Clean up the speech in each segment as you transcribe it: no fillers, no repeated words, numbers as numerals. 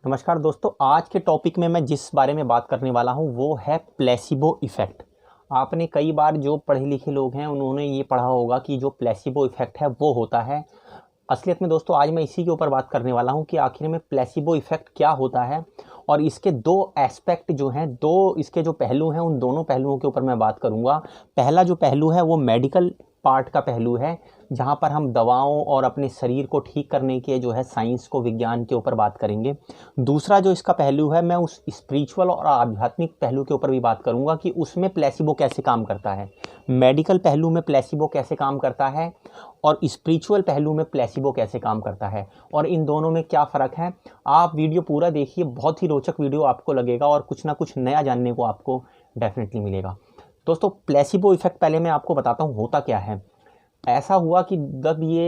नमस्कार दोस्तों, आज के टॉपिक में मैं जिस बारे में बात करने वाला हूं वो है प्लेसिबो इफ़ेक्ट। आपने कई बार जो पढ़े लिखे लोग हैं उन्होंने ये पढ़ा होगा कि जो प्लेसिबो इफ़ेक्ट है वो होता है। असलियत में दोस्तों आज मैं इसी के ऊपर बात करने वाला हूं कि आखिर में प्लेसिबो इफ़ेक्ट क्या होता है और इसके दो एस्पेक्ट जो हैं, दो इसके जो पहलू हैं, उन दोनों पहलुओं के ऊपर मैं बात करूंगा। पहला जो पहलू है वो मेडिकल पार्ट का पहलू है, जहां पर हम दवाओं और अपने शरीर को ठीक करने के जो है साइंस को, विज्ञान के ऊपर बात करेंगे। दूसरा जो इसका पहलू है, मैं उस स्पिरिचुअल और आध्यात्मिक पहलू के ऊपर भी बात करूंगा कि उसमें प्लेसिबो कैसे काम करता है। मेडिकल पहलू में प्लेसिबो कैसे काम करता है और स्पिरिचुअल पहलू में प्लेसिबो कैसे काम करता है और इन दोनों में क्या फ़र्क है। आप वीडियो पूरा देखिए, बहुत ही रोचक वीडियो आपको लगेगा और कुछ ना कुछ नया जानने को आपको डेफिनेटली मिलेगा। दोस्तों, प्लेसिबो इफ़ेक्ट पहले मैं आपको बताता हूँ होता क्या है। ऐसा हुआ कि जब ये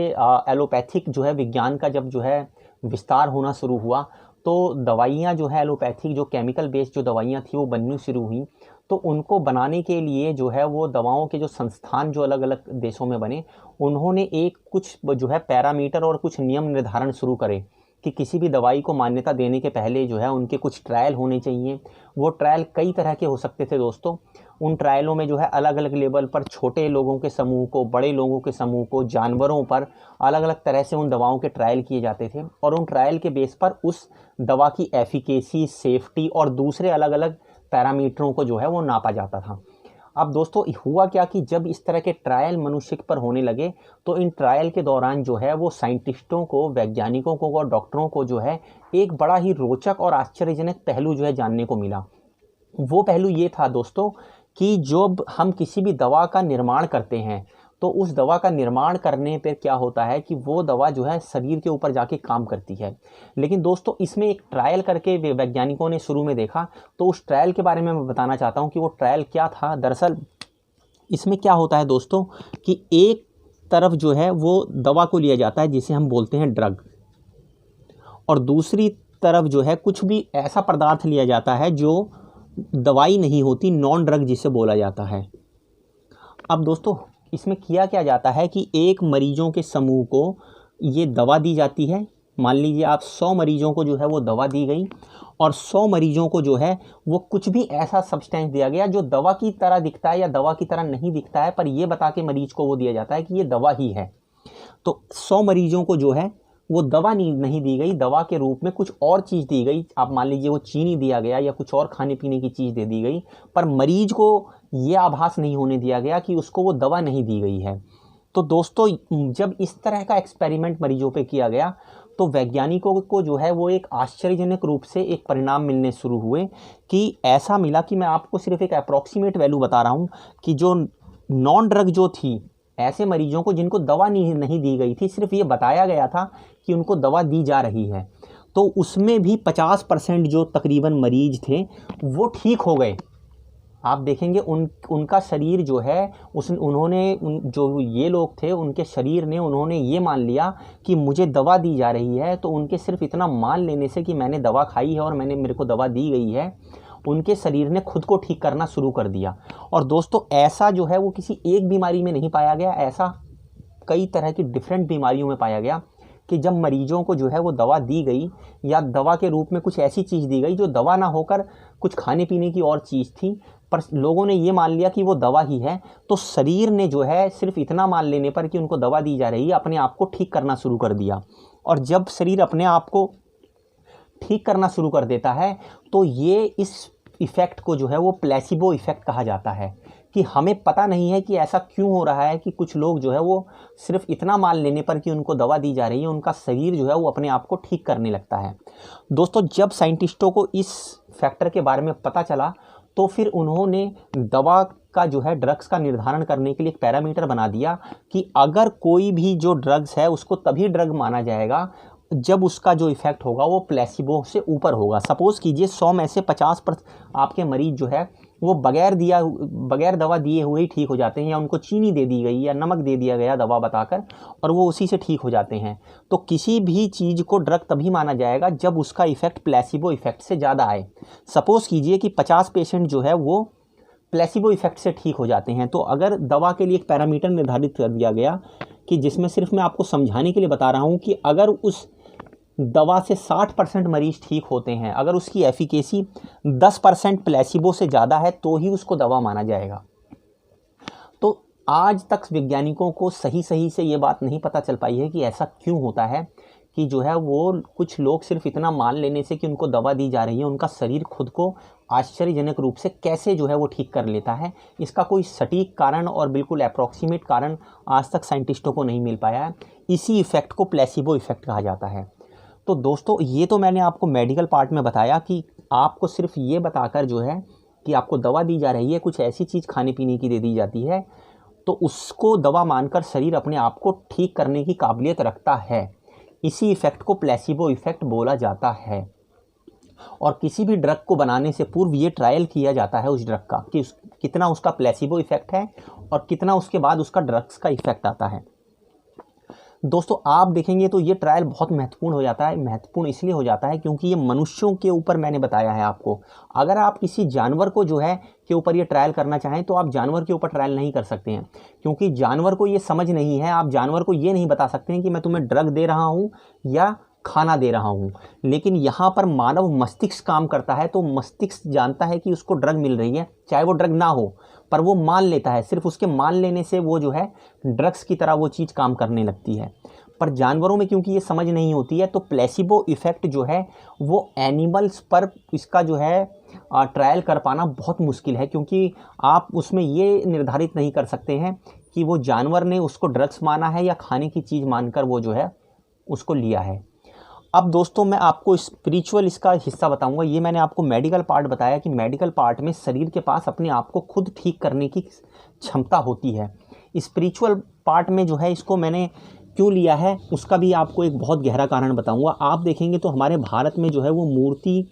एलोपैथिक जो है विज्ञान का जब जो है विस्तार होना शुरू हुआ, तो दवाइयाँ जो है एलोपैथिक, जो केमिकल बेस्ड जो दवाइयाँ थी वो बननी शुरू हुई। तो उनको बनाने के लिए जो है वो दवाओं के जो संस्थान जो अलग अलग देशों में बने, उन्होंने एक कुछ जो है पैरामीटर और कुछ नियम निर्धारण शुरू करे कि किसी भी दवाई को मान्यता देने के पहले जो है उनके कुछ ट्रायल होने चाहिए। वो ट्रायल कई तरह के हो सकते थे दोस्तों। उन ट्रायलों में जो है अलग अलग लेवल पर छोटे लोगों के समूह को, बड़े लोगों के समूह को, जानवरों पर अलग अलग तरह से उन दवाओं के ट्रायल किए जाते थे और उन ट्रायल के बेस पर उस दवा की एफिकेसी, सेफ्टी और दूसरे अलग अलग पैरामीटरों को जो है वो नापा जाता था। अब दोस्तों हुआ क्या कि जब इस तरह के ट्रायल मनुष्य पर होने लगे, तो इन ट्रायल के दौरान जो है वो साइंटिस्टों को, वैज्ञानिकों को और डॉक्टरों को जो है एक बड़ा ही रोचक और आश्चर्यजनक पहलू जो है जानने को मिला। वो पहलू ये था दोस्तों कि जब हम किसी भी दवा का निर्माण करते हैं तो उस दवा का निर्माण करने पर क्या होता है कि वो दवा जो है शरीर के ऊपर जाके काम करती है। लेकिन दोस्तों इसमें एक ट्रायल करके वैज्ञानिकों ने शुरू में देखा, तो उस ट्रायल के बारे में मैं बताना चाहता हूँ कि वो ट्रायल क्या था। दरअसल इसमें क्या होता है दोस्तों कि एक तरफ जो है वो दवा को लिया जाता है जिसे हम बोलते हैं ड्रग, और दूसरी तरफ जो है कुछ भी ऐसा पदार्थ लिया जाता है जो दवाई नहीं होती, नॉन ड्रग जिसे बोला जाता है। अब दोस्तों इसमें किया क्या जाता है कि एक मरीजों के समूह को ये दवा दी जाती है। मान लीजिए आप 100 मरीजों को जो है वो दवा दी गई और 100 मरीजों को जो है वो कुछ भी ऐसा सब्सटेंस दिया गया जो दवा की तरह दिखता है या दवा की तरह नहीं दिखता है, पर ये बता के मरीज को वो दिया जाता है कि ये दवा ही है। तो 100 मरीजों को जो है वो दवा नहीं दी गई, दवा के रूप में कुछ और चीज़ दी गई। आप मान लीजिए वो चीनी दिया गया या कुछ और खाने पीने की चीज़ दे दी गई, पर मरीज को ये आभास नहीं होने दिया गया कि उसको वो दवा नहीं दी गई है। तो दोस्तों जब इस तरह का एक्सपेरिमेंट मरीजों पे किया गया तो वैज्ञानिकों को जो है वो एक आश्चर्यजनक रूप से एक परिणाम मिलने शुरू हुए कि ऐसा मिला कि मैं आपको सिर्फ एक अप्रॉक्सीमेट वैल्यू बता रहा हूँ कि जो नॉन ड्रग जो थी, ऐसे मरीजों को जिनको दवा नहीं दी गई थी, सिर्फ ये बताया गया था कि उनको दवा दी जा रही है, तो उसमें भी 50% जो तकरीबन मरीज थे वो ठीक हो गए। आप देखेंगे उनका शरीर जो है जो ये लोग थे उनके शरीर ने, उन्होंने ये मान लिया कि मुझे दवा दी जा रही है, तो उनके सिर्फ इतना मान लेने से कि मैंने दवा खाई है और मेरे को दवा दी गई है, उनके शरीर ने खुद को ठीक करना शुरू कर दिया। और दोस्तों ऐसा जो है वो किसी एक बीमारी में नहीं पाया गया, ऐसा कई तरह की डिफरेंट बीमारियों में पाया गया कि जब मरीजों को जो है वो दवा दी गई या दवा के रूप में कुछ ऐसी चीज़ दी गई जो दवा ना होकर कुछ खाने पीने की और चीज़ थी, पर लोगों ने ये मान लिया कि वो दवा ही है, तो शरीर ने जो है सिर्फ इतना मान लेने पर कि उनको दवा दी जा रही है, अपने आप को ठीक करना शुरू कर दिया। और जब शरीर अपने आप को ठीक करना शुरू कर देता है तो ये इस इफ़ेक्ट को जो है वो प्लेसिबो इफ़ेक्ट कहा जाता है कि हमें पता नहीं है कि ऐसा क्यों हो रहा है कि कुछ लोग जो है वो सिर्फ इतना मान लेने पर कि उनको दवा दी जा रही है, उनका शरीर जो है वो अपने आप को ठीक करने लगता है। दोस्तों जब साइंटिस्टों को इस फैक्टर के बारे में पता चला तो फिर उन्होंने दवा का जो है ड्रग्स का निर्धारण करने के लिए एक पैरामीटर बना दिया कि अगर कोई भी जो ड्रग्स है उसको तभी ड्रग माना जाएगा जब उसका जो इफ़ेक्ट होगा वो प्लेसिबो से ऊपर होगा। सपोज़ कीजिए 100 में से 50% आपके मरीज जो है वो बगैर दवा दिए हुए ही ठीक हो जाते हैं, या उनको चीनी दे दी गई या नमक दे दिया गया दवा बताकर और वो उसी से ठीक हो जाते हैं। तो किसी भी चीज़ को ड्रग तभी माना जाएगा जब उसका इफ़ेक्ट प्लेसिबो इफ़ेक्ट से ज़्यादा आए। सपोज़ कीजिए कि 50 पेशेंट जो है वो प्लेसिबो इफ़ेक्ट से ठीक हो जाते हैं, तो अगर दवा के लिए एक पैरामीटर निर्धारित कर दिया गया कि जिसमें सिर्फ मैं आपको समझाने के लिए बता रहा हूँ कि अगर उस दवा से 60% मरीज ठीक होते हैं। अगर उसकी एफिकेसी 10% प्लेसिबो से ज़्यादा है तो ही उसको दवा माना जाएगा। तो आज तक वैज्ञानिकों को सही से ये बात नहीं पता चल पाई है कि ऐसा क्यों होता है कि जो है वो कुछ लोग सिर्फ इतना मान लेने से कि उनको दवा दी जा रही है, उनका शरीर खुद को आश्चर्यजनक रूप से कैसे जो है वो ठीक कर लेता है। इसका कोई सटीक कारण और बिल्कुल अप्रॉक्सीमेट कारण आज तक साइंटिस्टों को नहीं मिल पाया है। इसी इफ़ेक्ट को प्लेसिबो इफ़ेक्ट कहा जाता है। तो दोस्तों ये तो मैंने आपको मेडिकल पार्ट में बताया कि आपको सिर्फ ये बताकर जो है कि आपको दवा दी जा रही है, कुछ ऐसी चीज़ खाने पीने की दे दी जाती है तो उसको दवा मानकर शरीर अपने आप को ठीक करने की काबिलियत रखता है। इसी इफ़ेक्ट को प्लेसिबो इफ़ेक्ट बोला जाता है। और किसी भी ड्रग को बनाने से पूर्व ये ट्रायल किया जाता है उस ड्रग का कि कितना उसका प्लेसिबो इफ़ेक्ट है और कितना उसके बाद उसका ड्रग्स का इफ़ेक्ट आता है। दोस्तों आप देखेंगे तो ये ट्रायल बहुत महत्वपूर्ण हो जाता है। महत्वपूर्ण इसलिए हो जाता है क्योंकि ये मनुष्यों के ऊपर मैंने बताया है आपको। अगर आप किसी जानवर को जो है के ऊपर ये ट्रायल करना चाहें तो आप जानवर के ऊपर ट्रायल नहीं कर सकते हैं, क्योंकि जानवर को ये समझ नहीं है। आप जानवर को ये नहीं बता सकते हैं कि मैं तुम्हें ड्रग दे रहा हूँ या खाना दे रहा हूँ। लेकिन यहाँ पर मानव मस्तिष्क काम करता है, तो मस्तिष्क जानता है कि उसको ड्रग मिल रही है, चाहे वो ड्रग ना हो, पर वो मान लेता है। सिर्फ उसके मान लेने से वो जो है ड्रग्स की तरह वो चीज़ काम करने लगती है। पर जानवरों में क्योंकि ये समझ नहीं होती है, तो प्लेसिबो इफ़ेक्ट जो है वो एनिमल्स पर इसका जो है ट्रायल कर पाना बहुत मुश्किल है, क्योंकि आप उसमें ये निर्धारित नहीं कर सकते हैं कि वो जानवर ने उसको ड्रग्स माना है या खाने की चीज़ मानकर वो जो है उसको लिया है। अब दोस्तों मैं आपको स्पिरिचुअल इसका हिस्सा बताऊंगा। ये मैंने आपको मेडिकल पार्ट बताया कि मेडिकल पार्ट में शरीर के पास अपने आप को खुद ठीक करने की क्षमता होती है। स्पिरिचुअल पार्ट में जो है इसको मैंने क्यों लिया है उसका भी आपको एक बहुत गहरा कारण बताऊंगा। आप देखेंगे तो हमारे भारत में जो है वो मूर्ति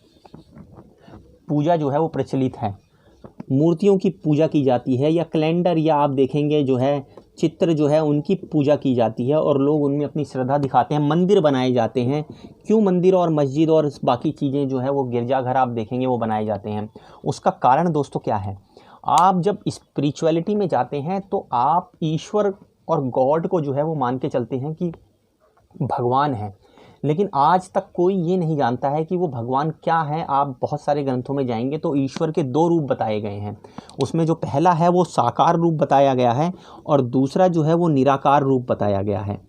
पूजा जो है वो प्रचलित है। मूर्तियों की पूजा की जाती है, या कैलेंडर, या आप देखेंगे जो है चित्र जो है उनकी पूजा की जाती है और लोग उनमें अपनी श्रद्धा दिखाते हैं। मंदिर बनाए जाते हैं। क्यों मंदिर और मस्जिद और बाकी चीज़ें जो है वो गिरजाघर आप देखेंगे वो बनाए जाते हैं। उसका कारण दोस्तों क्या है? आप जब स्पिरिचुअलिटी में जाते हैं तो आप ईश्वर और गॉड को जो है वो मान के चलते हैं कि भगवान है, लेकिन आज तक कोई ये नहीं जानता है कि वो भगवान क्या है। आप बहुत सारे ग्रंथों में जाएंगे तो ईश्वर के दो रूप बताए गए हैं। उसमें जो पहला है वो साकार रूप बताया गया है और दूसरा जो है वो निराकार रूप बताया गया है।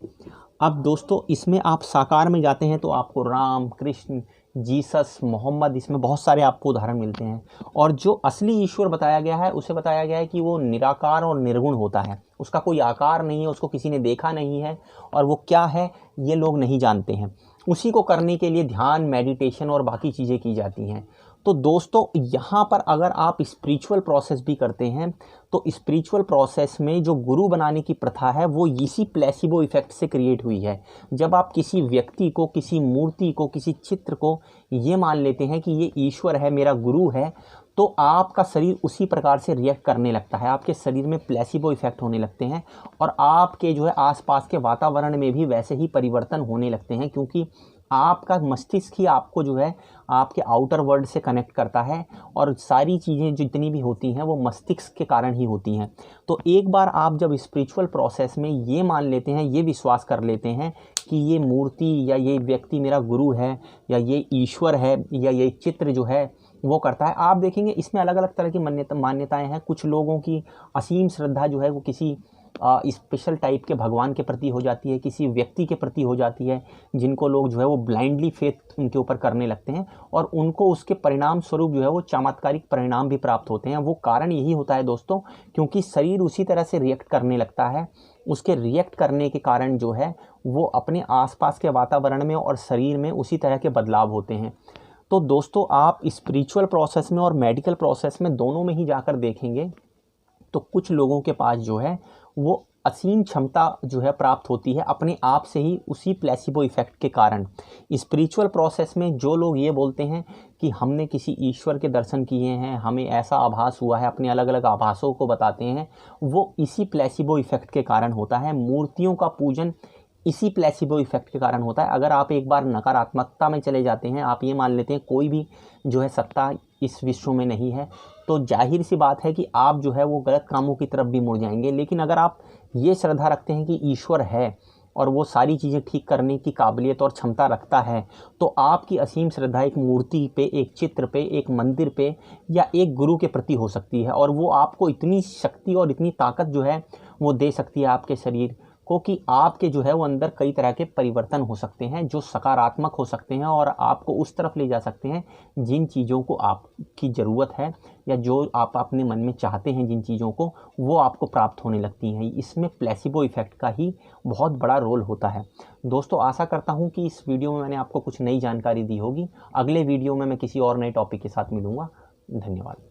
अब दोस्तों इसमें आप साकार में जाते हैं तो आपको राम, कृष्ण, जीसस, मोहम्मद, इसमें बहुत सारे आपको उदाहरण मिलते हैं। और जो असली ईश्वर बताया गया है उसे बताया गया है कि वो निराकार और निर्गुण होता है। उसका कोई आकार नहीं है, उसको किसी ने देखा नहीं है, और वो क्या है ये लोग नहीं जानते हैं। उसी को करने के लिए ध्यान, मेडिटेशन और बाकी चीज़ें की जाती हैं। तो दोस्तों यहाँ पर अगर आप स्पिरिचुअल प्रोसेस भी करते हैं तो स्पिरिचुअल प्रोसेस में जो गुरु बनाने की प्रथा है वो इसी प्लेसिबो इफ़ेक्ट से क्रिएट हुई है। जब आप किसी व्यक्ति को, किसी मूर्ति को, किसी चित्र को ये मान लेते हैं कि ये ईश्वर है, मेरा गुरु है, तो आपका शरीर उसी प्रकार से रिएक्ट करने लगता है। आपके शरीर में प्लेसिबो इफ़ेक्ट होने लगते हैं और आपके जो है आसपास के वातावरण में भी वैसे ही परिवर्तन होने लगते हैं, क्योंकि आपका मस्तिष्क ही आपको जो है आपके आउटर वर्ल्ड से कनेक्ट करता है और सारी चीज़ें जितनी भी होती हैं वो मस्तिष्क के कारण ही होती हैं। तो एक बार आप जब स्पिरिचुअल प्रोसेस में ये मान लेते हैं, ये विश्वास कर लेते हैं कि ये मूर्ति या ये व्यक्ति मेरा गुरु है या ये ईश्वर है या ये चित्र जो है वो करता है। आप देखेंगे इसमें अलग अलग तरह की मान्यताएं हैं। कुछ लोगों की असीम श्रद्धा जो है वो किसी स्पेशल टाइप के भगवान के प्रति हो जाती है, किसी व्यक्ति के प्रति हो जाती है, जिनको लोग जो है वो ब्लाइंडली फेथ उनके ऊपर करने लगते हैं और उनको उसके परिणाम स्वरूप जो है वो चमत्कारिक परिणाम भी प्राप्त होते हैं। वो कारण यही होता है दोस्तों, क्योंकि शरीर उसी तरह से रिएक्ट करने लगता है। उसके रिएक्ट करने के कारण जो है वो अपने आसपास के वातावरण में और शरीर में उसी तरह के बदलाव होते हैं। तो दोस्तों आप स्पिरिचुअल प्रोसेस में और मेडिकल प्रोसेस में दोनों में ही जाकर देखेंगे तो कुछ लोगों के पास जो है वो असीम क्षमता जो है प्राप्त होती है अपने आप से ही, उसी प्लेसिबो इफ़ेक्ट के कारण। स्पिरिचुअल प्रोसेस में जो लोग ये बोलते हैं कि हमने किसी ईश्वर के दर्शन किए हैं, हमें ऐसा आभास हुआ है, अपने अलग अलग आभासों को बताते हैं, वो इसी प्लेसिबो इफ़ेक्ट के कारण होता है। मूर्तियों का पूजन इसी प्लेसिबो इफ़ेक्ट के कारण होता है। अगर आप एक बार नकारात्मकता में चले जाते हैं, आप ये मान लेते हैं कोई भी जो है सत्ता इस विश्व में नहीं है, तो जाहिर सी बात है कि आप जो है वो गलत कामों की तरफ भी मुड़ जाएंगे। लेकिन अगर आप ये श्रद्धा रखते हैं कि ईश्वर है और वो सारी चीज़ें ठीक करने की काबिलियत और क्षमता रखता है, तो आपकी असीम श्रद्धा एक मूर्ति पे, एक चित्र पे, एक मंदिर पे या एक गुरु के प्रति हो सकती है, और वो आपको इतनी शक्ति और इतनी ताकत जो है वो दे सकती है आपके शरीर को कि आपके जो है वो अंदर कई तरह के परिवर्तन हो सकते हैं जो सकारात्मक हो सकते हैं और आपको उस तरफ ले जा सकते हैं जिन चीज़ों को आपकी ज़रूरत है या जो आप अपने मन में चाहते हैं, जिन चीज़ों को, वो आपको प्राप्त होने लगती हैं। इसमें प्लेसिबो इफ़ेक्ट का ही बहुत बड़ा रोल होता है। दोस्तों, आशा करता हूँ कि इस वीडियो में मैंने आपको कुछ नई जानकारी दी होगी। अगले वीडियो में मैं किसी और नए टॉपिक के साथ मिलूँगा। धन्यवाद।